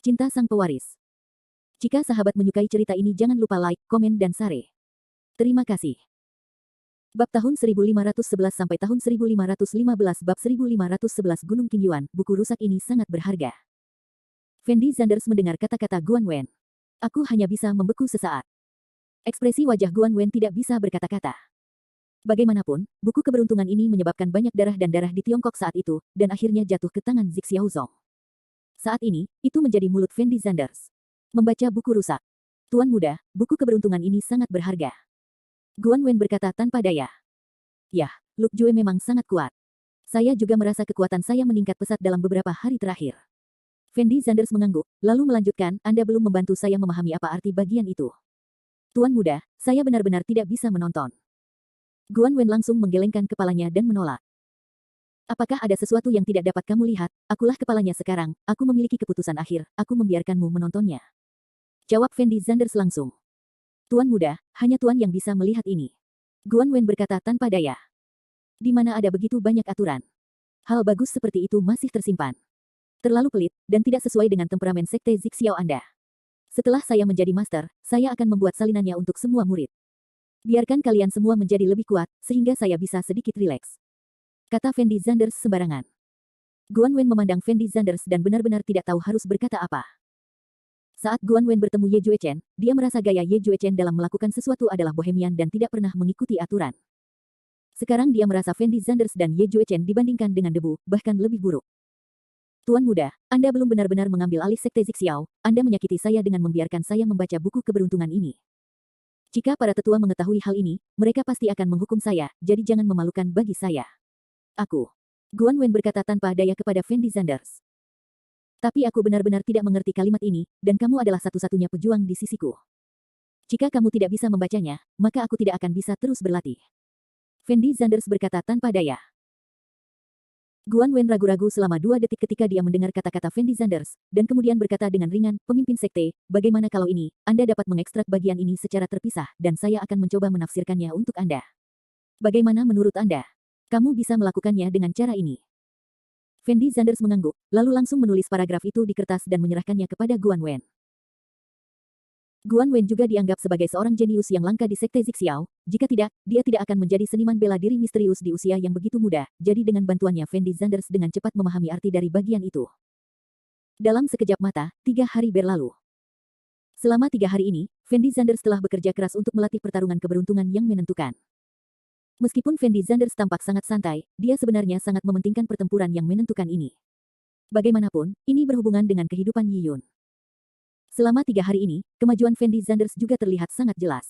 Cinta Sang Pewaris. Jika sahabat menyukai cerita ini jangan lupa like, komen dan share. Terima kasih. Bab tahun 1511 sampai tahun 1515 Bab 1511 Gunung Qingyuan, buku rusak ini sangat berharga. Fendi Zanders mendengar kata-kata Guan Wen. Aku hanya bisa membeku sesaat. Ekspresi wajah Guan Wen tidak bisa berkata-kata. Bagaimanapun, buku keberuntungan ini menyebabkan banyak darah dan darah di Tiongkok saat itu, dan akhirnya jatuh ke tangan Zik Xiaozong. Saat ini, itu menjadi mulut Fendi Zanders. Membaca buku rusak. Tuan muda, buku keberuntungan ini sangat berharga. Guan Wen berkata tanpa daya. Yah, Luk Jue memang sangat kuat. Saya juga merasa kekuatan saya meningkat pesat dalam beberapa hari terakhir. Fendi Zanders mengangguk, lalu melanjutkan, Anda belum membantu saya memahami apa arti bagian itu. Tuan muda, saya benar-benar tidak bisa menonton. Guan Wen langsung menggelengkan kepalanya dan menolak. Apakah ada sesuatu yang tidak dapat kamu lihat? Akulah kepalanya sekarang, aku memiliki keputusan akhir, aku membiarkanmu menontonnya. Jawab Fendi Zanders langsung. Tuan muda, hanya Tuan yang bisa melihat ini. Guan Wen berkata tanpa daya. Di mana ada begitu banyak aturan. Hal bagus seperti itu masih tersimpan. Terlalu pelit, dan tidak sesuai dengan temperamen sekte Zik Xiao Anda. Setelah saya menjadi master, saya akan membuat salinannya untuk semua murid. Biarkan kalian semua menjadi lebih kuat, sehingga saya bisa sedikit rileks. Kata Fendi Zanders sembarangan. Guan Wen memandang Fendi Zanders dan benar-benar tidak tahu harus berkata apa. Saat Guan Wen bertemu Ye Juechen, dia merasa gaya Ye Juechen dalam melakukan sesuatu adalah bohemian dan tidak pernah mengikuti aturan. Sekarang dia merasa Fendi Zanders dan Ye Juechen dibandingkan dengan debu, bahkan lebih buruk. Tuan muda, Anda belum benar-benar mengambil alih sekte Zik Xiao, Anda menyakiti saya dengan membiarkan saya membaca buku keberuntungan ini. Jika para tetua mengetahui hal ini, mereka pasti akan menghukum saya, jadi jangan memalukan bagi saya. Aku. Guan Wen berkata tanpa daya kepada Fendi Zanders. Tapi aku benar-benar tidak mengerti kalimat ini, dan kamu adalah satu-satunya pejuang di sisiku. Jika kamu tidak bisa membacanya, maka aku tidak akan bisa terus berlatih. Fendi Zanders berkata tanpa daya. Guan Wen ragu-ragu selama 2 detik ketika dia mendengar kata-kata Fendi Zanders, dan kemudian berkata dengan ringan, pemimpin sekte, bagaimana kalau ini, Anda dapat mengekstrak bagian ini secara terpisah, dan saya akan mencoba menafsirkannya untuk Anda. Bagaimana menurut Anda? Kamu bisa melakukannya dengan cara ini. Fendi Zanders mengangguk, lalu langsung menulis paragraf itu di kertas dan menyerahkannya kepada Guan Wen. Guan Wen juga dianggap sebagai seorang jenius yang langka di sekte Zik Xiao, jika tidak, dia tidak akan menjadi seniman bela diri misterius di usia yang begitu muda, jadi dengan bantuannya Fendi Zanders dengan cepat memahami arti dari bagian itu. Dalam sekejap mata, 3 hari berlalu. Selama 3 hari ini, Fendi Zanders telah bekerja keras untuk melatih pertarungan keberuntungan yang menentukan. Meskipun Fendi Zanders tampak sangat santai, dia sebenarnya sangat mementingkan pertempuran yang menentukan ini. Bagaimanapun, ini berhubungan dengan kehidupan Yi Yun. Selama 3 hari ini, kemajuan Fendi Zanders juga terlihat sangat jelas.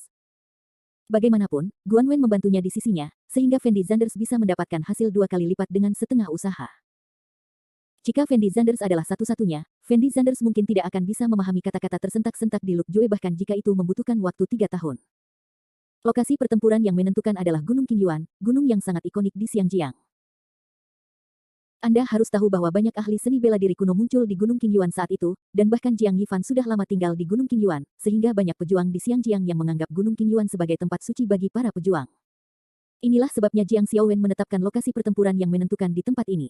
Bagaimanapun, Guan Wen membantunya di sisinya, sehingga Fendi Zanders bisa mendapatkan hasil 2 kali lipat dengan setengah usaha. Jika Fendi Zanders adalah satu-satunya, Fendi Zanders mungkin tidak akan bisa memahami kata-kata tersentak-sentak di Luk Jue bahkan jika itu membutuhkan waktu 3 tahun. Lokasi pertempuran yang menentukan adalah Gunung Qingyuan, gunung yang sangat ikonik di Xiangjiang. Anda harus tahu bahwa banyak ahli seni bela diri kuno muncul di Gunung Qingyuan saat itu, dan bahkan Jiang Yifan sudah lama tinggal di Gunung Qingyuan, sehingga banyak pejuang di Xiangjiang yang menganggap Gunung Qingyuan sebagai tempat suci bagi para pejuang. Inilah sebabnya Jiang Xiaowen menetapkan lokasi pertempuran yang menentukan di tempat ini.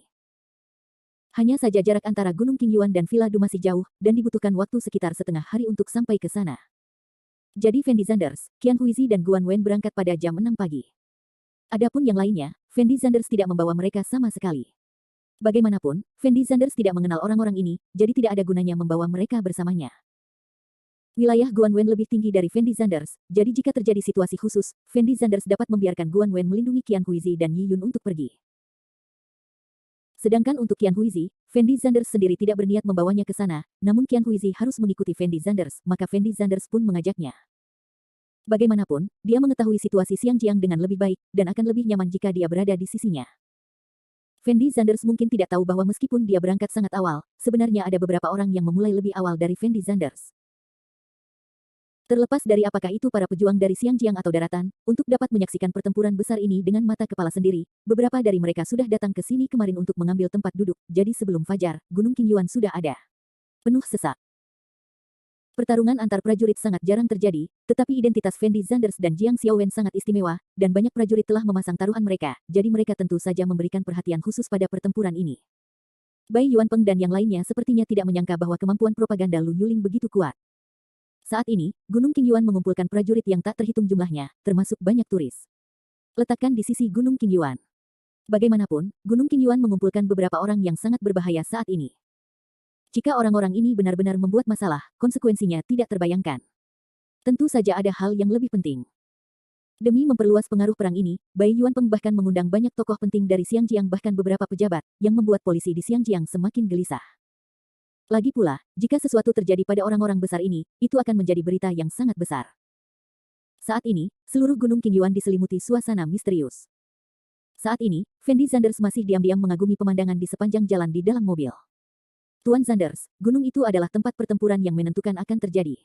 Hanya saja jarak antara Gunung Qingyuan dan Villa Du masih jauh, dan dibutuhkan waktu sekitar setengah hari untuk sampai ke sana. Jadi Fendi Zanders, Qian Huizi dan Guan Wen berangkat pada jam 6 pagi. Adapun yang lainnya, Fendi Zanders tidak membawa mereka sama sekali. Bagaimanapun, Fendi Zanders tidak mengenal orang-orang ini, jadi tidak ada gunanya membawa mereka bersamanya. Wilayah Guan Wen lebih tinggi dari Fendi Zanders, jadi jika terjadi situasi khusus, Fendi Zanders dapat membiarkan Guan Wen melindungi Qian Huizi dan Yi Yun untuk pergi. Sedangkan untuk Qian Huizi, Fendi Zanders sendiri tidak berniat membawanya ke sana, namun Qian Huizi harus mengikuti Fendi Zanders, maka Fendi Zanders pun mengajaknya. Bagaimanapun, dia mengetahui situasi Xiangjiang dengan lebih baik, dan akan lebih nyaman jika dia berada di sisinya. Fendi Zanders mungkin tidak tahu bahwa meskipun dia berangkat sangat awal, sebenarnya ada beberapa orang yang memulai lebih awal dari Fendi Zanders. Terlepas dari apakah itu para pejuang dari Xiangjiang atau daratan, untuk dapat menyaksikan pertempuran besar ini dengan mata kepala sendiri, beberapa dari mereka sudah datang ke sini kemarin untuk mengambil tempat duduk, jadi sebelum fajar, Gunung Qingyuan sudah ada. Penuh sesak. Pertarungan antar prajurit sangat jarang terjadi, tetapi identitas Fendi Zanders dan Jiang Xiaowen sangat istimewa, dan banyak prajurit telah memasang taruhan mereka, jadi mereka tentu saja memberikan perhatian khusus pada pertempuran ini. Bai Yuanpeng dan yang lainnya sepertinya tidak menyangka bahwa kemampuan propaganda Lu Yuling begitu kuat. Saat ini, Gunung Qingyuan mengumpulkan prajurit yang tak terhitung jumlahnya, termasuk banyak turis. Letakkan di sisi Gunung Qingyuan. Bagaimanapun, Gunung Qingyuan mengumpulkan beberapa orang yang sangat berbahaya saat ini. Jika orang-orang ini benar-benar membuat masalah, konsekuensinya tidak terbayangkan. Tentu saja ada hal yang lebih penting. Demi memperluas pengaruh perang ini, Bai Yuanpeng bahkan mengundang banyak tokoh penting dari Xiangjiang bahkan beberapa pejabat, yang membuat polisi di Xiangjiang semakin gelisah. Lagi pula, jika sesuatu terjadi pada orang-orang besar ini, itu akan menjadi berita yang sangat besar. Saat ini, seluruh Gunung Qingyuan diselimuti suasana misterius. Saat ini, Fendi Zanders masih diam-diam mengagumi pemandangan di sepanjang jalan di dalam mobil. Tuan Zanders, gunung itu adalah tempat pertempuran yang menentukan akan terjadi.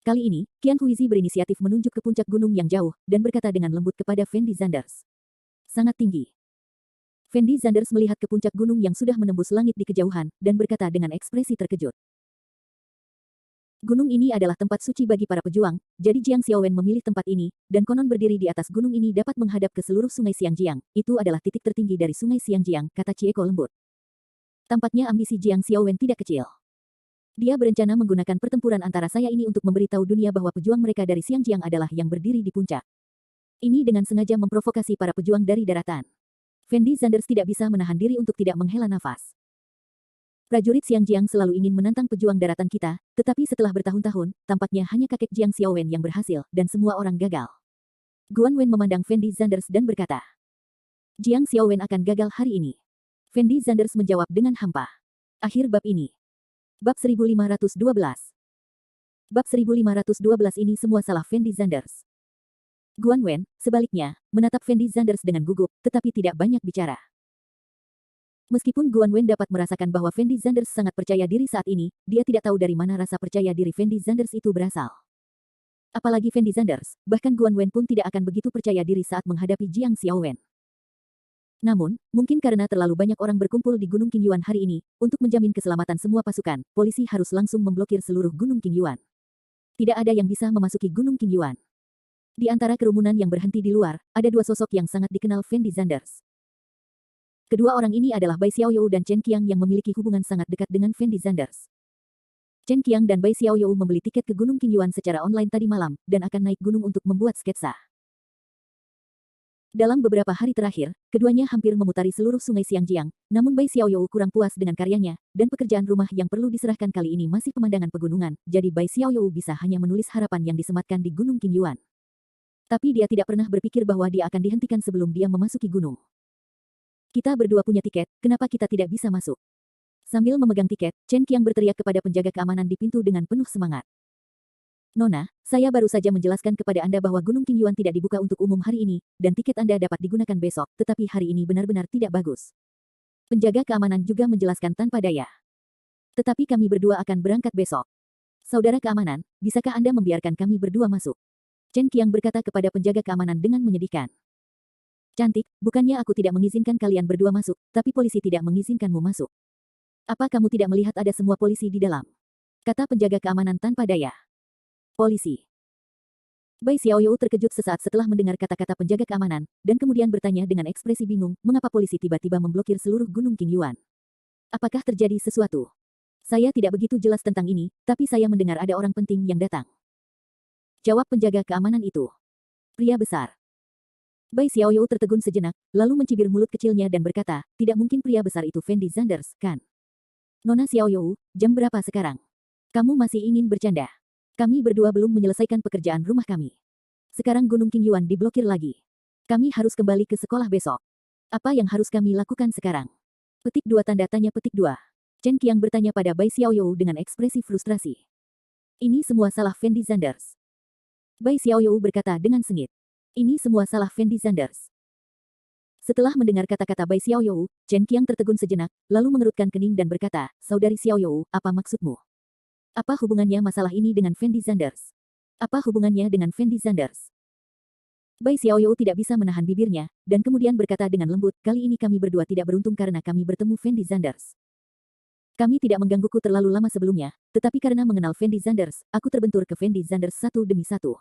Kali ini, Qian Huizi berinisiatif menunjuk ke puncak gunung yang jauh, dan berkata dengan lembut kepada Fendi Zanders. Sangat tinggi. Fendi Zanders melihat ke puncak gunung yang sudah menembus langit di kejauhan, dan berkata dengan ekspresi terkejut. Gunung ini adalah tempat suci bagi para pejuang, jadi Jiang Xiaowen memilih tempat ini, dan konon berdiri di atas gunung ini dapat menghadap ke seluruh sungai Xiangjiang. Itu adalah titik tertinggi dari sungai Xiangjiang, kata Chieko lembut. Tampaknya ambisi Jiang Xiaowen tidak kecil. Dia berencana menggunakan pertempuran antara saya ini untuk memberitahu dunia bahwa pejuang mereka dari Xiangjiang adalah yang berdiri di puncak. Ini dengan sengaja memprovokasi para pejuang dari daratan. Fendi Zanders tidak bisa menahan diri untuk tidak menghela nafas. Prajurit Xiangjiang selalu ingin menantang pejuang daratan kita, tetapi setelah bertahun-tahun, tampaknya hanya kakek Jiang Xiaowen yang berhasil, dan semua orang gagal. Guan Wen memandang Fendi Zanders dan berkata, Jiang Xiaowen akan gagal hari ini. Fendi Zanders menjawab dengan hampa. Akhir bab ini. Bab 1512. Bab 1512 ini semua salah Fendi Zanders. Guan Wen, sebaliknya, menatap Fendi Zanders dengan gugup, tetapi tidak banyak bicara. Meskipun Guan Wen dapat merasakan bahwa Fendi Zanders sangat percaya diri saat ini, dia tidak tahu dari mana rasa percaya diri Fendi Zanders itu berasal. Apalagi Fendi Zanders, bahkan Guan Wen pun tidak akan begitu percaya diri saat menghadapi Jiang Xiaowen. Namun, mungkin karena terlalu banyak orang berkumpul di Gunung Qingyuan hari ini, untuk menjamin keselamatan semua pasukan, polisi harus langsung memblokir seluruh Gunung Qingyuan. Tidak ada yang bisa memasuki Gunung Qingyuan. Di antara kerumunan yang berhenti di luar, ada dua sosok yang sangat dikenal Fendi Zanders. Kedua orang ini adalah Bai Xiaoyou dan Chen Qiang yang memiliki hubungan sangat dekat dengan Fendi Zanders. Chen Qiang dan Bai Xiaoyou membeli tiket ke Gunung Qingyuan secara online tadi malam, dan akan naik gunung untuk membuat sketsa. Dalam beberapa hari terakhir, keduanya hampir memutari seluruh sungai Xiangjiang, namun Bai Xiaoyou kurang puas dengan karyanya, dan pekerjaan rumah yang perlu diserahkan kali ini masih pemandangan pegunungan, jadi Bai Xiaoyou bisa hanya menulis harapan yang disematkan di Gunung Qingyuan. Tapi dia tidak pernah berpikir bahwa dia akan dihentikan sebelum dia memasuki gunung. Kita berdua punya tiket, kenapa kita tidak bisa masuk? Sambil memegang tiket, Chen Qiang berteriak kepada penjaga keamanan di pintu dengan penuh semangat. Nona, saya baru saja menjelaskan kepada Anda bahwa Gunung Qingyuan tidak dibuka untuk umum hari ini, dan tiket Anda dapat digunakan besok, tetapi hari ini benar-benar tidak bagus. Penjaga keamanan juga menjelaskan tanpa daya. Tetapi kami berdua akan berangkat besok. Saudara keamanan, bisakah Anda membiarkan kami berdua masuk? Chen Qiang berkata kepada penjaga keamanan dengan menyedihkan. Cantik, bukannya aku tidak mengizinkan kalian berdua masuk, tapi polisi tidak mengizinkanmu masuk. Apa kamu tidak melihat ada semua polisi di dalam? Kata penjaga keamanan tanpa daya. Polisi. Bai Xiaoyou terkejut sesaat setelah mendengar kata-kata penjaga keamanan, dan kemudian bertanya dengan ekspresi bingung, mengapa polisi tiba-tiba memblokir seluruh Gunung Qingyuan? Apakah terjadi sesuatu? Saya tidak begitu jelas tentang ini, tapi saya mendengar ada orang penting yang datang. Jawab penjaga keamanan itu. Pria besar. Bai Xiaoyou tertegun sejenak, lalu mencibir mulut kecilnya dan berkata, tidak mungkin pria besar itu Fendi Zanders, kan? Nona Xiaoyou, jam berapa sekarang? Kamu masih ingin bercanda? Kami berdua belum menyelesaikan pekerjaan rumah kami. Sekarang Gunung Qingyuan diblokir lagi. Kami harus kembali ke sekolah besok. Apa yang harus kami lakukan sekarang? Petik 2 tanda tanya petik 2. Chen Qiang bertanya pada Bai Xiaoyou dengan ekspresi frustrasi. Ini semua salah Fendi Zanders. Bai Xiaoyou berkata dengan sengit. Ini semua salah Fendi Zanders. Setelah mendengar kata-kata Bai Xiaoyou, Chen Qiang tertegun sejenak, lalu mengerutkan kening dan berkata, Saudari Xiaoyou, apa maksudmu? Apa hubungannya masalah ini dengan Fendi Zanders? Apa hubungannya dengan Fendi Zanders? Bai Xiaoyou tidak bisa menahan bibirnya, dan kemudian berkata dengan lembut, kali ini kami berdua tidak beruntung karena kami bertemu Fendi Zanders. Kami tidak menggangguku terlalu lama sebelumnya, tetapi karena mengenal Fendi Zanders, aku terbentur ke Fendi Zanders satu demi satu.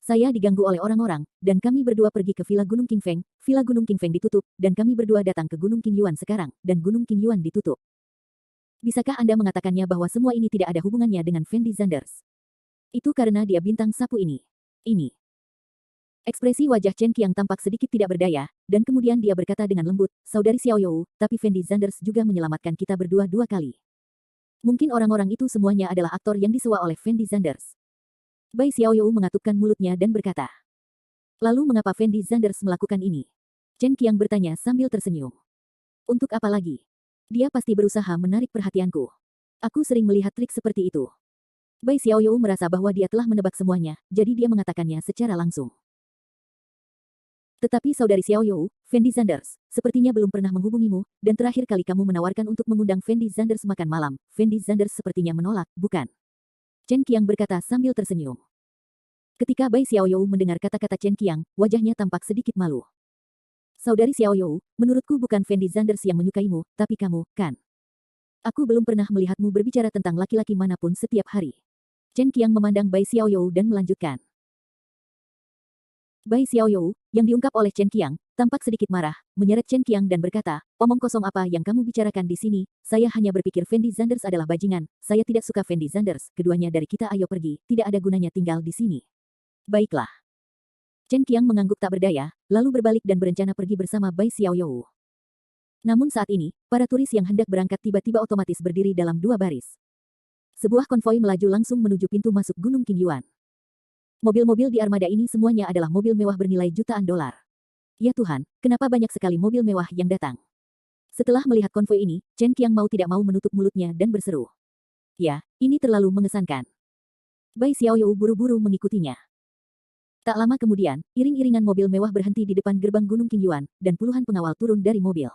Saya diganggu oleh orang-orang, dan kami berdua pergi ke Villa Gunung King Feng. Villa Gunung King Feng ditutup, dan kami berdua datang ke Gunung King Yuan sekarang, dan Gunung King Yuan ditutup. Bisakah Anda mengatakannya bahwa semua ini tidak ada hubungannya dengan Fendi Zanders? Itu karena dia bintang sapu ini. Ini. Ekspresi wajah Chen Qiang tampak sedikit tidak berdaya, dan kemudian dia berkata dengan lembut, Saudari Xiao You, tapi Fendi Zanders juga menyelamatkan kita berdua 2 kali. Mungkin orang-orang itu semuanya adalah aktor yang disewa oleh Fendi Zanders. Bai Xiaoyu mengatupkan mulutnya dan berkata, lalu mengapa Fendi Zanders melakukan ini? Chen Qiang bertanya sambil tersenyum. Untuk apa lagi? Dia pasti berusaha menarik perhatianku. Aku sering melihat trik seperti itu. Bai Xiaoyu merasa bahwa dia telah menebak semuanya, jadi dia mengatakannya secara langsung. Tetapi saudari Xiaoyu, Fendi Zanders, sepertinya belum pernah menghubungimu, dan terakhir kali kamu menawarkan untuk mengundang Fendi Zanders makan malam. Fendi Zanders sepertinya menolak, bukan? Chen Qiang berkata sambil tersenyum. Ketika Bai Xiaoyu mendengar kata-kata Chen Qiang, wajahnya tampak sedikit malu. Saudari Xiaoyu, menurutku bukan Fendi Zanders yang menyukaimu, tapi kamu, kan? Aku belum pernah melihatmu berbicara tentang laki-laki manapun setiap hari. Chen Qiang memandang Bai Xiaoyu dan melanjutkan. Bai Xiaoyu, yang diungkap oleh Chen Qiang, tampak sedikit marah, menyeret Chen Qiang dan berkata, omong kosong apa yang kamu bicarakan di sini, saya hanya berpikir Fendi Zanders adalah bajingan, saya tidak suka Fendi Zanders, keduanya dari kita ayo pergi, tidak ada gunanya tinggal di sini. Baiklah. Chen Qiang mengangguk tak berdaya, lalu berbalik dan berencana pergi bersama Bai Xiaoyu. Namun saat ini, para turis yang hendak berangkat tiba-tiba otomatis berdiri dalam 2 baris. Sebuah konvoi melaju langsung menuju pintu masuk Gunung King Yuan. Mobil-mobil di armada ini semuanya adalah mobil mewah bernilai jutaan dolar. Ya Tuhan, kenapa banyak sekali mobil mewah yang datang? Setelah melihat konvoi ini, Chen Qiang mau tidak mau menutup mulutnya dan berseru. Ya, ini terlalu mengesankan. Bai Xiaoyu buru-buru mengikutinya. Tak lama kemudian, iring-iringan mobil mewah berhenti di depan gerbang Gunung King Yuan, dan puluhan pengawal turun dari mobil.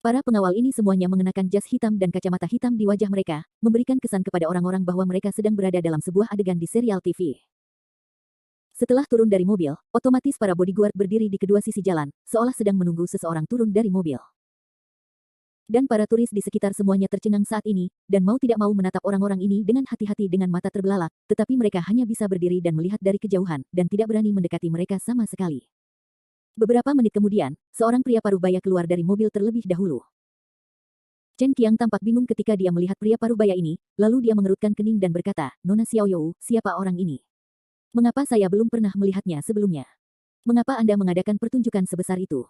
Para pengawal ini semuanya mengenakan jas hitam dan kacamata hitam di wajah mereka, memberikan kesan kepada orang-orang bahwa mereka sedang berada dalam sebuah adegan di serial TV. Setelah turun dari mobil, otomatis para bodyguard berdiri di kedua sisi jalan, seolah sedang menunggu seseorang turun dari mobil. Dan para turis di sekitar semuanya tercengang saat ini, dan mau tidak mau menatap orang-orang ini dengan hati-hati dengan mata terbelalak, tetapi mereka hanya bisa berdiri dan melihat dari kejauhan, dan tidak berani mendekati mereka sama sekali. Beberapa menit kemudian, seorang pria parubaya keluar dari mobil terlebih dahulu. Chen Qiang tampak bingung ketika dia melihat pria parubaya ini, lalu dia mengerutkan kening dan berkata, Nona Xiaoyu, siapa orang ini? Mengapa saya belum pernah melihatnya sebelumnya? Mengapa Anda mengadakan pertunjukan sebesar itu?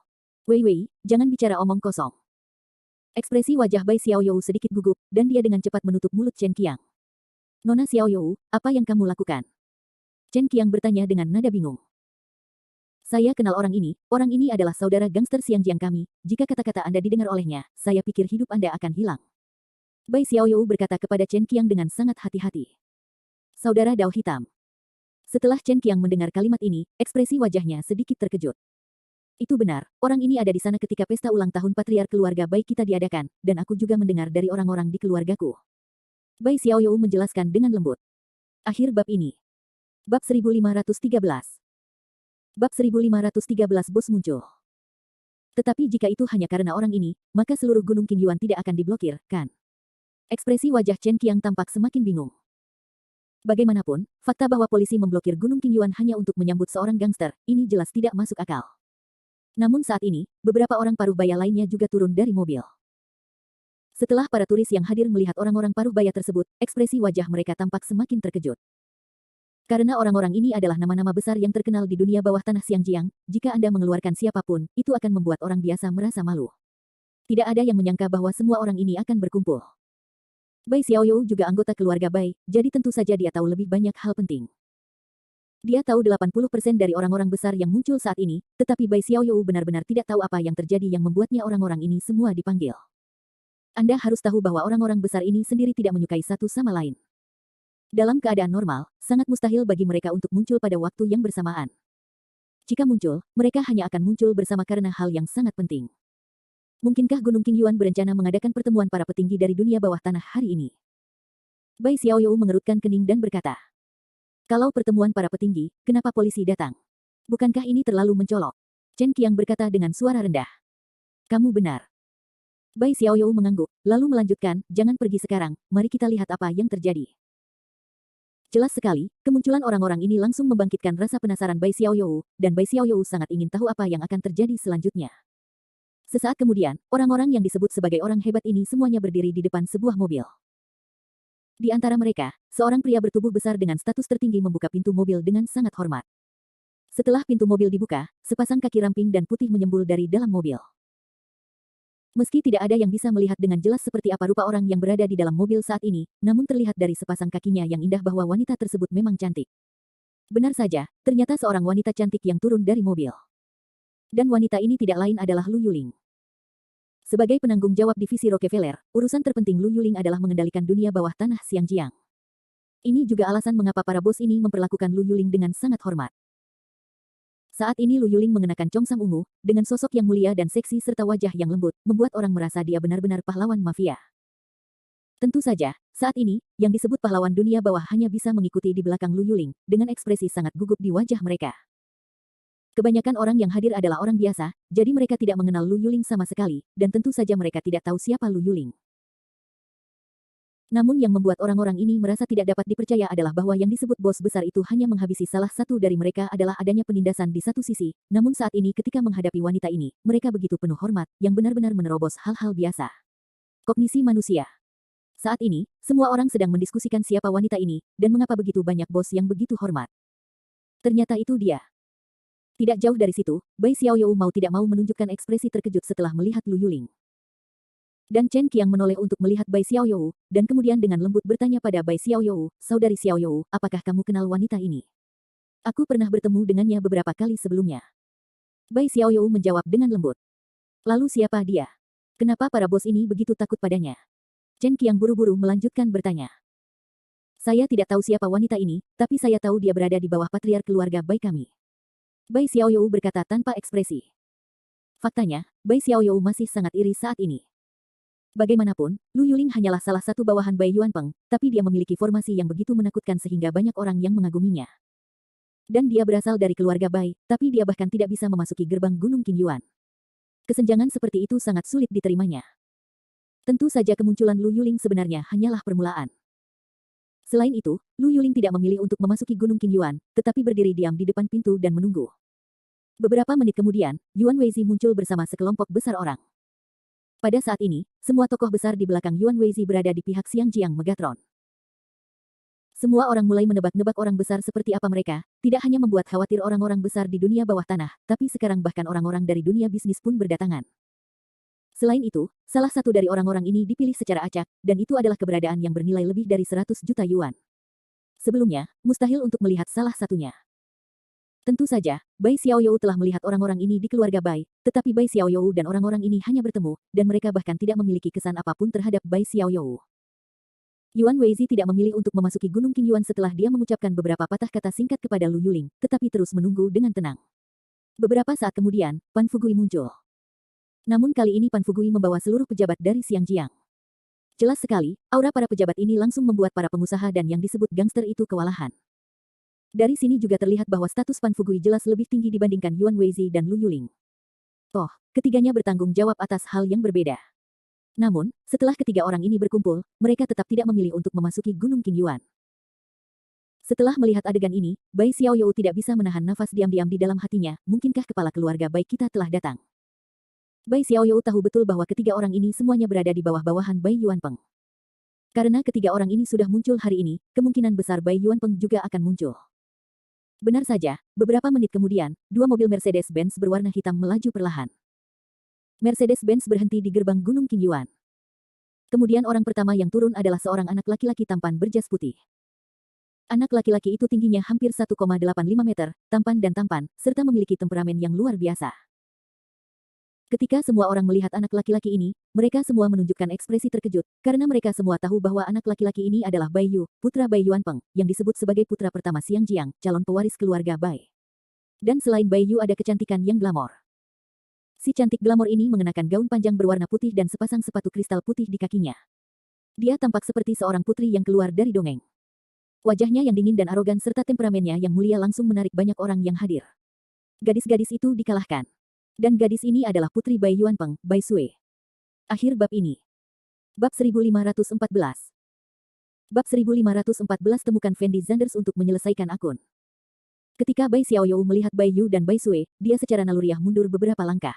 Wei, jangan bicara omong kosong. Ekspresi wajah Bai Xiaoyu sedikit gugup, dan dia dengan cepat menutup mulut Chen Qiang. Nona Xiaoyu, apa yang kamu lakukan? Chen Qiang bertanya dengan nada bingung. Saya kenal orang ini adalah saudara gangster Xiangjiang kami, jika kata-kata Anda didengar olehnya, saya pikir hidup Anda akan hilang. Bai Xiaoyu berkata kepada Chen Qiang dengan sangat hati-hati. Saudara Dao Hitam. Setelah Chen Qiang mendengar kalimat ini, ekspresi wajahnya sedikit terkejut. Itu benar, orang ini ada di sana ketika pesta ulang tahun patriar keluarga Bai kita diadakan, dan aku juga mendengar dari orang-orang di keluargaku. Bai Xiaoyu menjelaskan dengan lembut. Akhir bab ini. Bab 1513. Bab 1513 bos muncul. Tetapi jika itu hanya karena orang ini, maka seluruh Gunung King Yuan tidak akan diblokir, kan? Ekspresi wajah Chen Qiang tampak semakin bingung. Bagaimanapun, fakta bahwa polisi memblokir Gunung King Yuan hanya untuk menyambut seorang gangster, ini jelas tidak masuk akal. Namun saat ini, beberapa orang parubaya lainnya juga turun dari mobil. Setelah para turis yang hadir melihat orang-orang parubaya tersebut, ekspresi wajah mereka tampak semakin terkejut. Karena orang-orang ini adalah nama-nama besar yang terkenal di dunia bawah tanah Xiangjiang, jika Anda mengeluarkan siapapun, itu akan membuat orang biasa merasa malu. Tidak ada yang menyangka bahwa semua orang ini akan berkumpul. Bai Xiaoyu juga anggota keluarga Bai, jadi tentu saja dia tahu lebih banyak hal penting. Dia tahu 80% dari orang-orang besar yang muncul saat ini, tetapi Bai Xiaoyu benar-benar tidak tahu apa yang terjadi yang membuatnya orang-orang ini semua dipanggil. Anda harus tahu bahwa orang-orang besar ini sendiri tidak menyukai satu sama lain. Dalam keadaan normal, sangat mustahil bagi mereka untuk muncul pada waktu yang bersamaan. Jika muncul, mereka hanya akan muncul bersama karena hal yang sangat penting. Mungkinkah Gunung King Yuan berencana mengadakan pertemuan para petinggi dari dunia bawah tanah hari ini? Bai Xiaoyu mengerutkan kening dan berkata, kalau pertemuan para petinggi, kenapa polisi datang? Bukankah ini terlalu mencolok? Chen Qiang berkata dengan suara rendah. Kamu benar. Bai Xiaoyu mengangguk, lalu melanjutkan, jangan pergi sekarang, mari kita lihat apa yang terjadi. Jelas sekali, kemunculan orang-orang ini langsung membangkitkan rasa penasaran Bai Xiaoyou, dan Bai Xiaoyou sangat ingin tahu apa yang akan terjadi selanjutnya. Sesaat kemudian, orang-orang yang disebut sebagai orang hebat ini semuanya berdiri di depan sebuah mobil. Di antara mereka, seorang pria bertubuh besar dengan status tertinggi membuka pintu mobil dengan sangat hormat. Setelah pintu mobil dibuka, sepasang kaki ramping dan putih menyembul dari dalam mobil. Meski tidak ada yang bisa melihat dengan jelas seperti apa rupa orang yang berada di dalam mobil saat ini, namun terlihat dari sepasang kakinya yang indah bahwa wanita tersebut memang cantik. Benar saja, ternyata seorang wanita cantik yang turun dari mobil. Dan wanita ini tidak lain adalah Lu Yuling. Sebagai penanggung jawab divisi Rockefeller, urusan terpenting Lu Yuling adalah mengendalikan dunia bawah tanah Xiangjiang. Ini juga alasan mengapa para bos ini memperlakukan Lu Yuling dengan sangat hormat. Saat ini Lu Yuling mengenakan congsam ungu, dengan sosok yang mulia dan seksi serta wajah yang lembut, membuat orang merasa dia benar-benar pahlawan mafia. Tentu saja, saat ini, yang disebut pahlawan dunia bawah hanya bisa mengikuti di belakang Lu Yuling, dengan ekspresi sangat gugup di wajah mereka. Kebanyakan orang yang hadir adalah orang biasa, jadi mereka tidak mengenal Lu Yuling sama sekali, dan tentu saja mereka tidak tahu siapa Lu Yuling. Namun yang membuat orang-orang ini merasa tidak dapat dipercaya adalah bahwa yang disebut bos besar itu hanya menghabisi salah satu dari mereka adalah adanya penindasan di satu sisi, namun saat ini ketika menghadapi wanita ini, mereka begitu penuh hormat, yang benar-benar menerobos hal-hal biasa. Kognisi manusia. Saat ini, semua orang sedang mendiskusikan siapa wanita ini, dan mengapa begitu banyak bos yang begitu hormat. Ternyata itu dia. Tidak jauh dari situ, Bai Xiaoyou mau tidak mau menunjukkan ekspresi terkejut setelah melihat Lu Yuling. Dan Chen Qiang menoleh untuk melihat Bai Xiaoyou, dan kemudian dengan lembut bertanya pada Bai Xiaoyou, "Saudari Xiaoyou, apakah kamu kenal wanita ini? Aku pernah bertemu dengannya beberapa kali sebelumnya." Bai Xiaoyou menjawab dengan lembut. "Lalu siapa dia? Kenapa para bos ini begitu takut padanya?" Chen Qiang buru-buru melanjutkan bertanya. "Saya tidak tahu siapa wanita ini, tapi saya tahu dia berada di bawah patriark keluarga Bai kami." Bai Xiaoyou berkata tanpa ekspresi. Faktanya, Bai Xiaoyou masih sangat iri saat ini. Bagaimanapun, Lu Yuling hanyalah salah satu bawahan Bai Yuanpeng, tapi dia memiliki formasi yang begitu menakutkan sehingga banyak orang yang mengaguminya. Dan dia berasal dari keluarga Bai, tapi dia bahkan tidak bisa memasuki gerbang Gunung Qingyuan. Kesenjangan seperti itu sangat sulit diterimanya. Tentu saja kemunculan Lu Yuling sebenarnya hanyalah permulaan. Selain itu, Lu Yuling tidak memilih untuk memasuki Gunung Qingyuan, tetapi berdiri diam di depan pintu dan menunggu. Beberapa menit kemudian, Yuan Weizi muncul bersama sekelompok besar orang. Pada saat ini, semua tokoh besar di belakang Yuan Weizi berada di pihak Xiangjiang Megatron. Semua orang mulai menebak-nebak orang besar seperti apa mereka, tidak hanya membuat khawatir orang-orang besar di dunia bawah tanah, tapi sekarang bahkan orang-orang dari dunia bisnis pun berdatangan. Selain itu, salah satu dari orang-orang ini dipilih secara acak, dan itu adalah keberadaan yang bernilai lebih dari 100 juta yuan. Sebelumnya, mustahil untuk melihat salah satunya. Tentu saja, Bai Xiaoyou telah melihat orang-orang ini di keluarga Bai, tetapi Bai Xiaoyou dan orang-orang ini hanya bertemu, dan mereka bahkan tidak memiliki kesan apapun terhadap Bai Xiaoyou. Yuan Weizi tidak memilih untuk memasuki Gunung Qingyuan setelah dia mengucapkan beberapa patah kata singkat kepada Lu Yuling, tetapi terus menunggu dengan tenang. Beberapa saat kemudian, Pan Fugui muncul. Namun kali ini Pan Fugui membawa seluruh pejabat dari Xiangjiang. Jelas sekali, aura para pejabat ini langsung membuat para pengusaha dan yang disebut gangster itu kewalahan. Dari sini juga terlihat bahwa status Pan Fugui jelas lebih tinggi dibandingkan Yuan Weizi dan Lu Yuling. Toh, ketiganya bertanggung jawab atas hal yang berbeda. Namun, setelah ketiga orang ini berkumpul, mereka tetap tidak memilih untuk memasuki Gunung Qingyuan. Setelah melihat adegan ini, Bai Xiaoyou tidak bisa menahan nafas diam-diam di dalam hatinya, mungkinkah kepala keluarga baik kita telah datang? Bai Xiaoyou tahu betul bahwa ketiga orang ini semuanya berada di bawah-bawahan Bai Yuanpeng. Karena ketiga orang ini sudah muncul hari ini, kemungkinan besar Bai Yuanpeng juga akan muncul. Benar saja, beberapa menit kemudian, dua mobil Mercedes-Benz berwarna hitam melaju perlahan. Mercedes-Benz berhenti di gerbang Gunung Qingyuan. Kemudian orang pertama yang turun adalah seorang anak laki-laki tampan berjas putih. Anak laki-laki itu tingginya hampir 1,85 meter, tampan dan tampan, serta memiliki temperamen yang luar biasa. Ketika semua orang melihat anak laki-laki ini, mereka semua menunjukkan ekspresi terkejut, karena mereka semua tahu bahwa anak laki-laki ini adalah Bai Yu, putra Bai Yuanpeng, yang disebut sebagai putra pertama Xiangjiang, calon pewaris keluarga Bai. Dan selain Bai Yu ada kecantikan yang glamor. Si cantik glamor ini mengenakan gaun panjang berwarna putih dan sepasang sepatu kristal putih di kakinya. Dia tampak seperti seorang putri yang keluar dari dongeng. Wajahnya yang dingin dan arogan serta temperamennya yang mulia langsung menarik banyak orang yang hadir. Gadis-gadis itu dikalahkan. Dan gadis ini adalah putri Bai Yuanpeng, Bai Sui. Akhir bab ini. Bab 1514. Bab 1514 temukan Fendi Zanders untuk menyelesaikan akun. Ketika Bai Xiaoyou melihat Bai Yu dan Bai Sui, dia secara naluriah mundur beberapa langkah.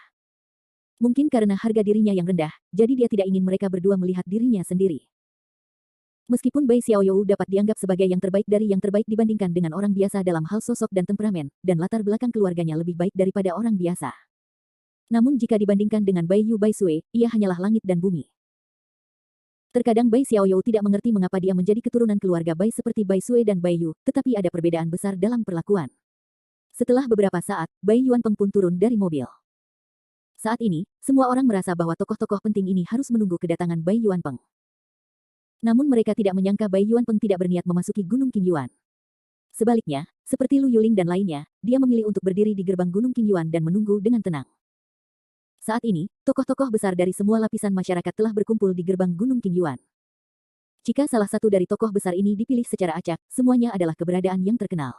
Mungkin karena harga dirinya yang rendah, jadi dia tidak ingin mereka berdua melihat dirinya sendiri. Meskipun Bai Xiaoyou dapat dianggap sebagai yang terbaik dari yang terbaik dibandingkan dengan orang biasa dalam hal sosok dan temperamen, dan latar belakang keluarganya lebih baik daripada orang biasa. Namun jika dibandingkan dengan Bai Yu Bai Sui, ia hanyalah langit dan bumi. Terkadang Bai Xiaoyou tidak mengerti mengapa dia menjadi keturunan keluarga Bai seperti Bai Sui dan Bai Yu, tetapi ada perbedaan besar dalam perlakuan. Setelah beberapa saat, Bai Yuanpeng pun turun dari mobil. Saat ini, semua orang merasa bahwa tokoh-tokoh penting ini harus menunggu kedatangan Bai Yuanpeng. Namun mereka tidak menyangka Bai Yuanpeng tidak berniat memasuki Gunung Qingyuan. Sebaliknya, seperti Lu Yuling dan lainnya, dia memilih untuk berdiri di gerbang Gunung Qingyuan dan menunggu dengan tenang. Saat ini, tokoh-tokoh besar dari semua lapisan masyarakat telah berkumpul di gerbang Gunung Qingyuan. Jika salah satu dari tokoh besar ini dipilih secara acak, semuanya adalah keberadaan yang terkenal.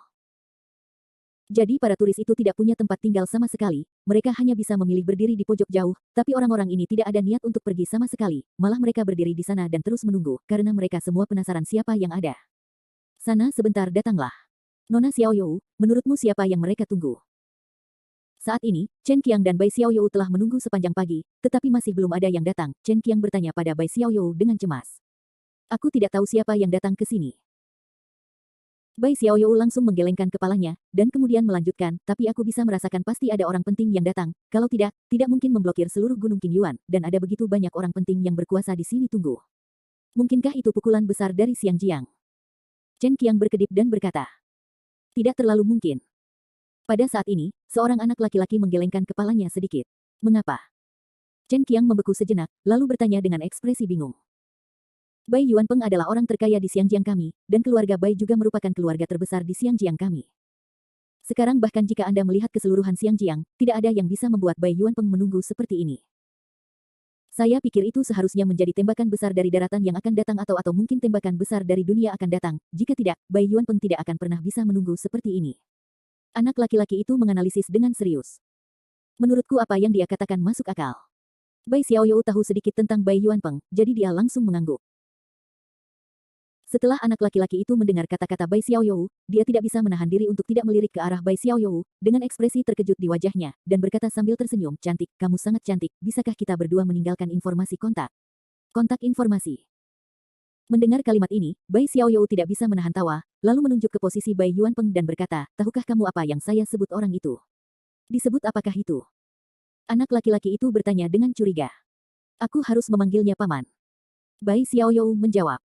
Jadi para turis itu tidak punya tempat tinggal sama sekali, mereka hanya bisa memilih berdiri di pojok jauh, tapi orang-orang ini tidak ada niat untuk pergi sama sekali, malah mereka berdiri di sana dan terus menunggu, karena mereka semua penasaran siapa yang ada. Sana sebentar datanglah. Nona Xiaoyou, menurutmu siapa yang mereka tunggu? Saat ini, Chen Qiang dan Bai Xiaoyou telah menunggu sepanjang pagi, tetapi masih belum ada yang datang. Chen Qiang bertanya pada Bai Xiaoyou dengan cemas. Aku tidak tahu siapa yang datang ke sini. Bai Xiaoyou langsung menggelengkan kepalanya, dan kemudian melanjutkan, tapi aku bisa merasakan pasti ada orang penting yang datang, kalau tidak, tidak mungkin memblokir seluruh Gunung Qingyuan, dan ada begitu banyak orang penting yang berkuasa di sini tunggu. Mungkinkah itu pukulan besar dari Xiang Jiang? Chen Qiang berkedip dan berkata. Tidak terlalu mungkin. Pada saat ini, seorang anak laki-laki menggelengkan kepalanya sedikit. Mengapa? Chen Qiang membeku sejenak, lalu bertanya dengan ekspresi bingung. Bai Yuanpeng adalah orang terkaya di Xiangjiang kami, dan keluarga Bai juga merupakan keluarga terbesar di Xiangjiang kami. Sekarang bahkan jika Anda melihat keseluruhan Xiangjiang, tidak ada yang bisa membuat Bai Yuanpeng menunggu seperti ini. Saya pikir itu seharusnya menjadi tembakan besar dari daratan yang akan datang atau mungkin tembakan besar dari dunia akan datang, jika tidak, Bai Yuanpeng tidak akan pernah bisa menunggu seperti ini. Anak laki-laki itu menganalisis dengan serius. Menurutku apa yang dia katakan masuk akal. Bai Xiaoyou tahu sedikit tentang Bai Yuanpeng, jadi dia langsung mengangguk. Setelah anak laki-laki itu mendengar kata-kata Bai Xiaoyou, dia tidak bisa menahan diri untuk tidak melirik ke arah Bai Xiaoyou, dengan ekspresi terkejut di wajahnya, dan berkata sambil tersenyum, cantik, kamu sangat cantik, bisakah kita berdua meninggalkan informasi kontak? Kontak informasi. Mendengar kalimat ini, Bai Xiaoyou tidak bisa menahan tawa, lalu menunjuk ke posisi Bai Yuanpeng dan berkata, tahukah kamu apa yang saya sebut orang itu? Disebut apakah itu? Anak laki-laki itu bertanya dengan curiga. Aku harus memanggilnya paman. Bai Xiaoyou menjawab.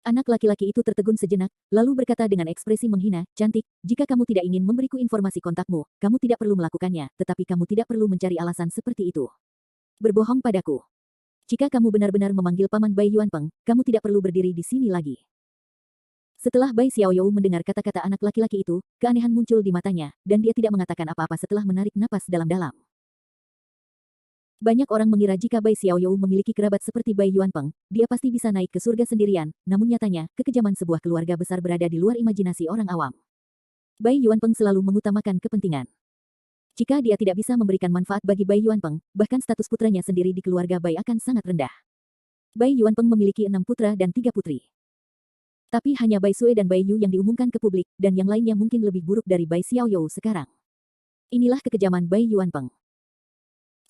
Anak laki-laki itu tertegun sejenak, lalu berkata dengan ekspresi menghina, cantik, jika kamu tidak ingin memberiku informasi kontakmu, kamu tidak perlu melakukannya, tetapi kamu tidak perlu mencari alasan seperti itu. Berbohong padaku. Jika kamu benar-benar memanggil paman Bai Yuanpeng, kamu tidak perlu berdiri di sini lagi. Setelah Bai Xiaoyou mendengar kata-kata anak laki-laki itu, keanehan muncul di matanya, dan dia tidak mengatakan apa-apa setelah menarik napas dalam-dalam. Banyak orang mengira jika Bai Xiaoyou memiliki kerabat seperti Bai Yuanpeng, dia pasti bisa naik ke surga sendirian, namun nyatanya, kekejaman sebuah keluarga besar berada di luar imajinasi orang awam. Bai Yuanpeng selalu mengutamakan kepentingan. Jika dia tidak bisa memberikan manfaat bagi Bai Yuanpeng, bahkan status putranya sendiri di keluarga Bai akan sangat rendah. Bai Yuanpeng memiliki 6 putra dan 3 putri. Tapi hanya Bai Sui dan Bai Yu yang diumumkan ke publik, dan yang lainnya mungkin lebih buruk dari Bai Xiaoyou sekarang. Inilah kekejaman Bai Yuanpeng.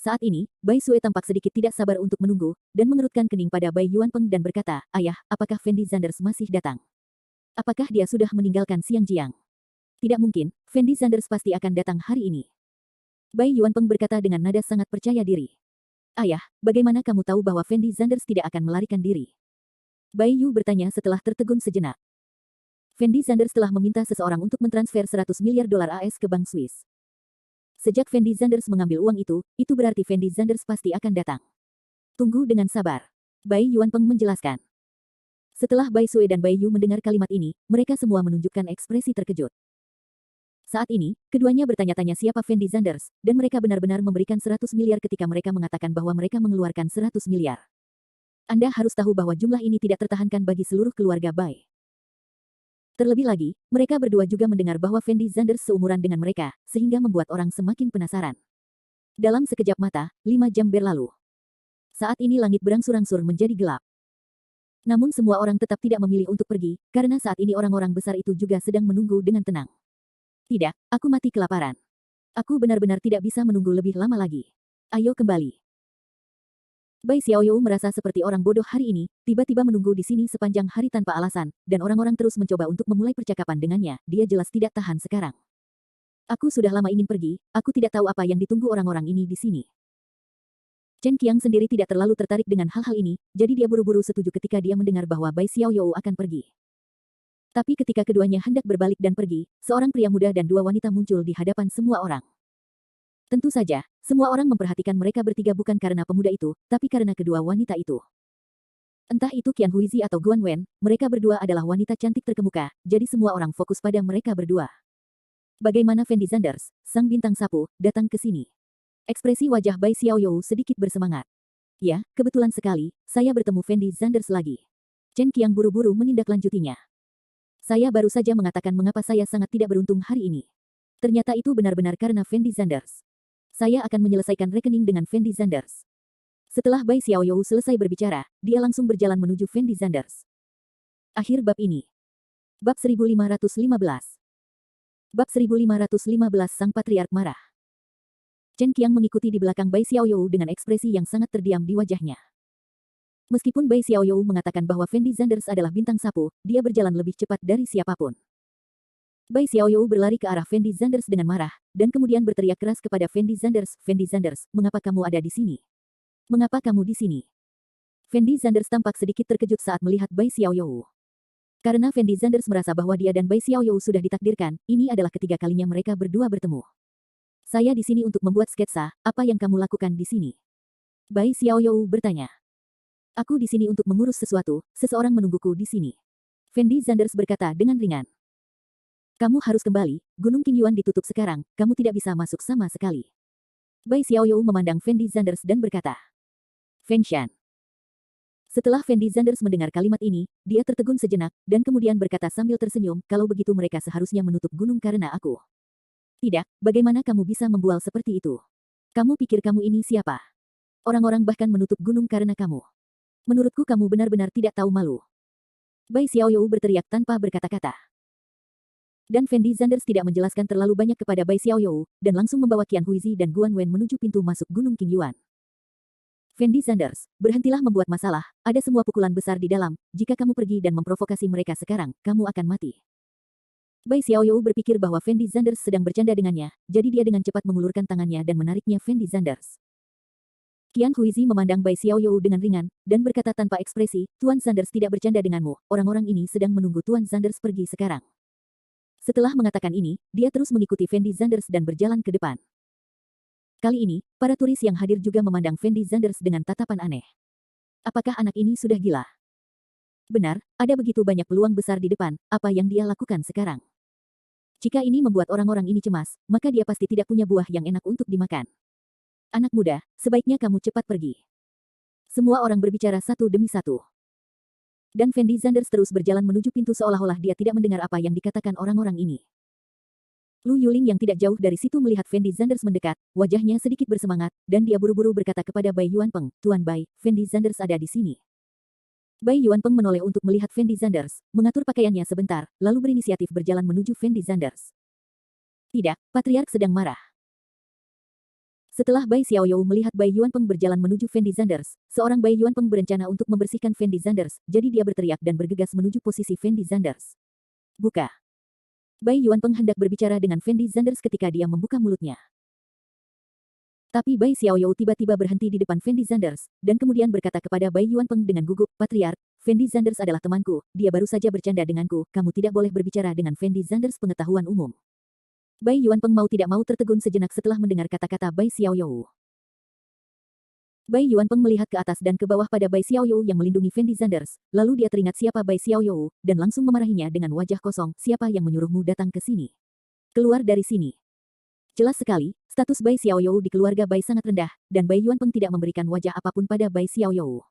Saat ini, Bai Sui tampak sedikit tidak sabar untuk menunggu, dan mengerutkan kening pada Bai Yuanpeng dan berkata, ayah, apakah Fendi Zanders masih datang? Apakah dia sudah meninggalkan Xiangjiang? Tidak mungkin, Fendi Zanders pasti akan datang hari ini. Bai Yuanpeng berkata dengan nada sangat percaya diri. Ayah, bagaimana kamu tahu bahwa Fendi Zanders tidak akan melarikan diri? Bai Yu bertanya setelah tertegun sejenak. Fendi Zanders telah meminta seseorang untuk mentransfer 100 miliar dolar AS ke Bank Swiss. Sejak Fendi Zanders mengambil uang itu berarti Fendi Zanders pasti akan datang. Tunggu dengan sabar. Bai Yuanpeng menjelaskan. Setelah Bai Sui dan Bai Yu mendengar kalimat ini, mereka semua menunjukkan ekspresi terkejut. Saat ini, keduanya bertanya-tanya siapa Fendi Zanders, dan mereka benar-benar memberikan 100 miliar ketika mereka mengatakan bahwa mereka mengeluarkan 100 miliar. Anda harus tahu bahwa jumlah ini tidak tertahankan bagi seluruh keluarga Bai. Terlebih lagi, mereka berdua juga mendengar bahwa Fendi Zanders seumuran dengan mereka, sehingga membuat orang semakin penasaran. Dalam sekejap mata, 5 jam berlalu. Saat ini langit berangsur-angsur menjadi gelap. Namun semua orang tetap tidak memilih untuk pergi, karena saat ini orang-orang besar itu juga sedang menunggu dengan tenang. Tidak, aku mati kelaparan. Aku benar-benar tidak bisa menunggu lebih lama lagi. Ayo kembali. Bai Xiaoyou merasa seperti orang bodoh hari ini, tiba-tiba menunggu di sini sepanjang hari tanpa alasan, dan orang-orang terus mencoba untuk memulai percakapan dengannya, dia jelas tidak tahan sekarang. Aku sudah lama ingin pergi, aku tidak tahu apa yang ditunggu orang-orang ini di sini. Chen Qiang sendiri tidak terlalu tertarik dengan hal-hal ini, jadi dia buru-buru setuju ketika dia mendengar bahwa Bai Xiaoyou akan pergi. Tapi ketika keduanya hendak berbalik dan pergi, seorang pria muda dan dua wanita muncul di hadapan semua orang. Tentu saja, semua orang memperhatikan mereka bertiga bukan karena pemuda itu, tapi karena kedua wanita itu. Entah itu Qian Huizi atau Guan Wen, mereka berdua adalah wanita cantik terkemuka, jadi semua orang fokus pada mereka berdua. Bagaimana Fendi Zanders, sang bintang sapu, datang ke sini? Ekspresi wajah Bai Xiaoyou sedikit bersemangat. Ya, kebetulan sekali, saya bertemu Fendi Zanders lagi. Chen Qiang buru-buru menindaklanjutinya. Saya baru saja mengatakan mengapa saya sangat tidak beruntung hari ini. Ternyata itu benar-benar karena Fendi Zanders. Saya akan menyelesaikan rekening dengan Fendi Zanders. Setelah Bai Xiaoyou selesai berbicara, dia langsung berjalan menuju Fendi Zanders. Akhir bab ini. Bab 1515. Bab 1515 Sang Patriark marah. Chen Qiang mengikuti di belakang Bai Xiaoyou dengan ekspresi yang sangat terdiam di wajahnya. Meskipun Bai Xiaoyou mengatakan bahwa Fendi Zanders adalah bintang sapu, dia berjalan lebih cepat dari siapapun. Bai Xiaoyou berlari ke arah Fendi Zanders dengan marah, dan kemudian berteriak keras kepada Fendi Zanders, "Fendi Zanders, mengapa kamu ada di sini? Mengapa kamu di sini?" Fendi Zanders tampak sedikit terkejut saat melihat Bai Xiaoyou. Karena Fendi Zanders merasa bahwa dia dan Bai Xiaoyou sudah ditakdirkan, ini adalah ketiga kalinya mereka berdua bertemu. "Saya di sini untuk membuat sketsa, apa yang kamu lakukan di sini?" Bai Xiaoyou bertanya. "Aku di sini untuk mengurus sesuatu, seseorang menungguku di sini." Fendi Zanders berkata dengan ringan. "Kamu harus kembali, Gunung Qingyuan ditutup sekarang, kamu tidak bisa masuk sama sekali." Bai Xiaoyou memandang Fendi Zanders dan berkata. Feng Shan. Setelah Fendi Zanders mendengar kalimat ini, dia tertegun sejenak, dan kemudian berkata sambil tersenyum, "Kalau begitu mereka seharusnya menutup gunung karena aku." "Tidak, bagaimana kamu bisa membual seperti itu? Kamu pikir kamu ini siapa? Orang-orang bahkan menutup gunung karena kamu. Menurutku kamu benar-benar tidak tahu malu." Bai Xiaoyou berteriak tanpa berkata-kata. Dan Fendi Zanders tidak menjelaskan terlalu banyak kepada Bai Xiaoyou, dan langsung membawa Qian Huizi dan Guan Wen menuju pintu masuk Gunung Qingyuan. "Fendi Zanders, berhentilah membuat masalah, ada semua pukulan besar di dalam, jika kamu pergi dan memprovokasi mereka sekarang, kamu akan mati." Bai Xiaoyou berpikir bahwa Fendi Zanders sedang bercanda dengannya, jadi dia dengan cepat mengulurkan tangannya dan menariknya Fendi Zanders. Qian Huizi memandang Bai Xiaoyou dengan ringan, dan berkata tanpa ekspresi, "Tuan Zanders tidak bercanda denganmu, orang-orang ini sedang menunggu Tuan Zanders pergi sekarang." Setelah mengatakan ini, dia terus mengikuti Fendi Zanders dan berjalan ke depan. Kali ini, para turis yang hadir juga memandang Fendi Zanders dengan tatapan aneh. Apakah anak ini sudah gila? Benar, ada begitu banyak peluang besar di depan, apa yang dia lakukan sekarang? Jika ini membuat orang-orang ini cemas, maka dia pasti tidak punya buah yang enak untuk dimakan. "Anak muda, sebaiknya kamu cepat pergi." Semua orang berbicara satu demi satu. Dan Fendi Zanders terus berjalan menuju pintu seolah-olah dia tidak mendengar apa yang dikatakan orang-orang ini. Lu Yuling yang tidak jauh dari situ melihat Fendi Zanders mendekat, wajahnya sedikit bersemangat, dan dia buru-buru berkata kepada Bai Yuanpeng, "Tuan Bai, Fendi Zanders ada di sini." Bai Yuanpeng menoleh untuk melihat Fendi Zanders, mengatur pakaiannya sebentar, lalu berinisiatif berjalan menuju Fendi Zanders. "Tidak, Patriark sedang marah." Setelah Bai Xiaoyou melihat Bai Yuanpeng berjalan menuju Fendi Zanders, seorang Bai Yuanpeng berencana untuk membersihkan Fendi Zanders, jadi dia berteriak dan bergegas menuju posisi Fendi Zanders. "Buka." Bai Yuanpeng hendak berbicara dengan Fendi Zanders ketika dia membuka mulutnya. Tapi Bai Xiaoyou tiba-tiba berhenti di depan Fendi Zanders, dan kemudian berkata kepada Bai Yuanpeng dengan gugup, "Patriark, Fendi Zanders adalah temanku, dia baru saja bercanda denganku, kamu tidak boleh berbicara dengan Fendi Zanders pengetahuan umum." Bai Yuanpeng mau tidak mau tertegun sejenak setelah mendengar kata-kata Bai Xiaoyou. Bai Yuanpeng melihat ke atas dan ke bawah pada Bai Xiaoyou yang melindungi Fendi Zanders, lalu dia teringat siapa Bai Xiaoyou, dan langsung memarahinya dengan wajah kosong, "Siapa yang menyuruhmu datang ke sini? Keluar dari sini." Jelas sekali, status Bai Xiaoyou di keluarga Bai sangat rendah, dan Bai Yuanpeng tidak memberikan wajah apapun pada Bai Xiaoyou.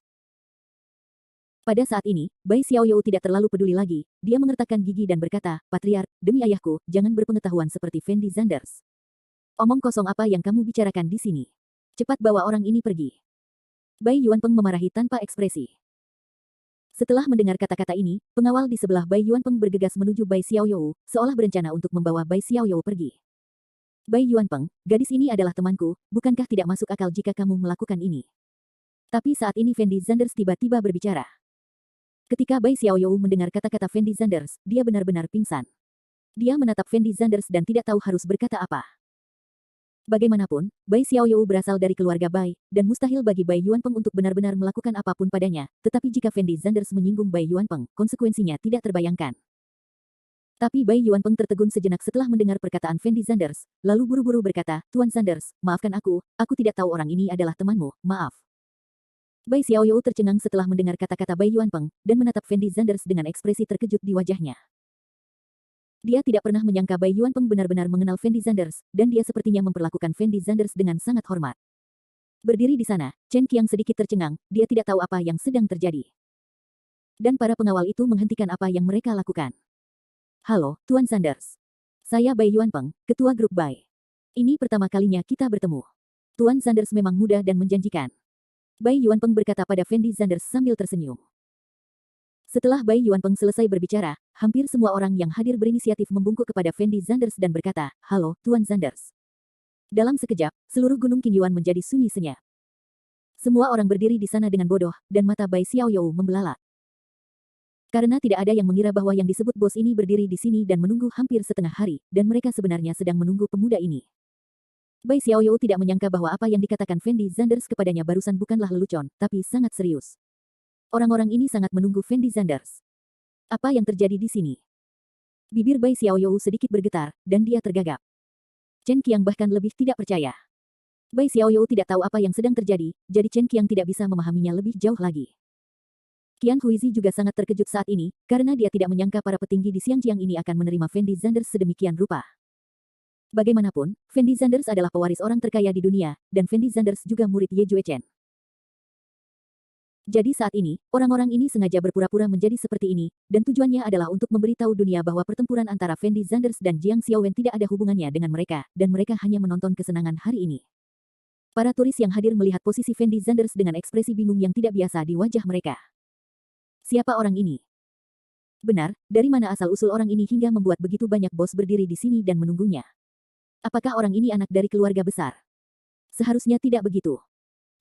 Pada saat ini, Bai Xiaoyou tidak terlalu peduli lagi, dia mengertakkan gigi dan berkata, "Patriark, demi ayahku, jangan berpengetahuan seperti Fendi Zanders. Omong kosong apa yang kamu bicarakan di sini? Cepat bawa orang ini pergi." Bai Yuanpeng memarahi tanpa ekspresi. Setelah mendengar kata-kata ini, pengawal di sebelah Bai Yuanpeng bergegas menuju Bai Xiaoyou, seolah berencana untuk membawa Bai Xiaoyou pergi. Bai Yuanpeng, gadis ini adalah temanku, bukankah tidak masuk akal jika kamu melakukan ini? Tapi saat ini Fendi Zanders tiba-tiba berbicara. Ketika Bai Xiaoyou mendengar kata-kata Fendi Zanders, dia benar-benar pingsan. Dia menatap Fendi Zanders dan tidak tahu harus berkata apa. Bagaimanapun, Bai Xiaoyou berasal dari keluarga Bai, dan mustahil bagi Bai Yuanpeng untuk benar-benar melakukan apapun padanya, tetapi jika Fendi Zanders menyinggung Bai Yuanpeng, konsekuensinya tidak terbayangkan. Tapi Bai Yuanpeng tertegun sejenak setelah mendengar perkataan Fendi Zanders, lalu buru-buru berkata, Tuan Zanders, maafkan aku tidak tahu orang ini adalah temanmu, maaf. Bai Xiaoyou tercengang setelah mendengar kata-kata Bai Yuanpeng, dan menatap Fendi Zanders dengan ekspresi terkejut di wajahnya. Dia tidak pernah menyangka Bai Yuanpeng benar-benar mengenal Fendi Zanders, dan dia sepertinya memperlakukan Fendi Zanders dengan sangat hormat. Berdiri di sana, Chen Qiang sedikit tercengang, dia tidak tahu apa yang sedang terjadi. Dan para pengawal itu menghentikan apa yang mereka lakukan. Halo, Tuan Zanders. Saya Bai Yuanpeng, ketua grup Bai. Ini pertama kalinya kita bertemu. Tuan Zanders memang muda dan menjanjikan. Bai Yuanpeng berkata pada Fendi Zanders sambil tersenyum. Setelah Bai Yuanpeng selesai berbicara, hampir semua orang yang hadir berinisiatif membungkuk kepada Fendi Zanders dan berkata, Halo, Tuan Zanders. Dalam sekejap, seluruh gunung Qingyuan menjadi sunyi senyap. Semua orang berdiri di sana dengan bodoh, dan mata Bai Xiaoyou membelalak. Karena tidak ada yang mengira bahwa yang disebut bos ini berdiri di sini dan menunggu hampir setengah hari, dan mereka sebenarnya sedang menunggu pemuda ini. Bai Xiaoyou tidak menyangka bahwa apa yang dikatakan Fendi Zanders kepadanya barusan bukanlah lelucon, tapi sangat serius. Orang-orang ini sangat menunggu Fendi Zanders. Apa yang terjadi di sini? Bibir Bai Xiaoyou sedikit bergetar, dan dia tergagap. Chen Qiang bahkan lebih tidak percaya. Bai Xiaoyou tidak tahu apa yang sedang terjadi, jadi Chen Qiang tidak bisa memahaminya lebih jauh lagi. Qian Huizi juga sangat terkejut saat ini, karena dia tidak menyangka para petinggi di Xiangjiang ini akan menerima Fendi Zanders sedemikian rupa. Bagaimanapun, Fendi Zanders adalah pewaris orang terkaya di dunia, dan Fendi Zanders juga murid Ye Juechen. Jadi saat ini, orang-orang ini sengaja berpura-pura menjadi seperti ini, dan tujuannya adalah untuk memberitahu dunia bahwa pertempuran antara Fendi Zanders dan Jiang Xiaowen tidak ada hubungannya dengan mereka, dan mereka hanya menonton kesenangan hari ini. Para turis yang hadir melihat posisi Fendi Zanders dengan ekspresi bingung yang tidak biasa di wajah mereka. Siapa orang ini? Benar, dari mana asal-usul orang ini hingga membuat begitu banyak bos berdiri di sini dan menunggunya? Apakah orang ini anak dari keluarga besar? Seharusnya tidak begitu.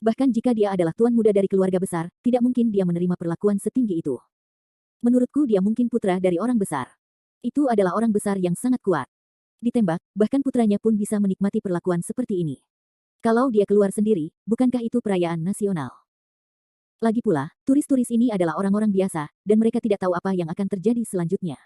Bahkan jika dia adalah tuan muda dari keluarga besar, tidak mungkin dia menerima perlakuan setinggi itu. Menurutku dia mungkin putra dari orang besar. Itu adalah orang besar yang sangat kuat. Ditembak, bahkan putranya pun bisa menikmati perlakuan seperti ini. Kalau dia keluar sendiri, bukankah itu perayaan nasional? Lagi pula, turis-turis ini adalah orang-orang biasa, dan mereka tidak tahu apa yang akan terjadi selanjutnya.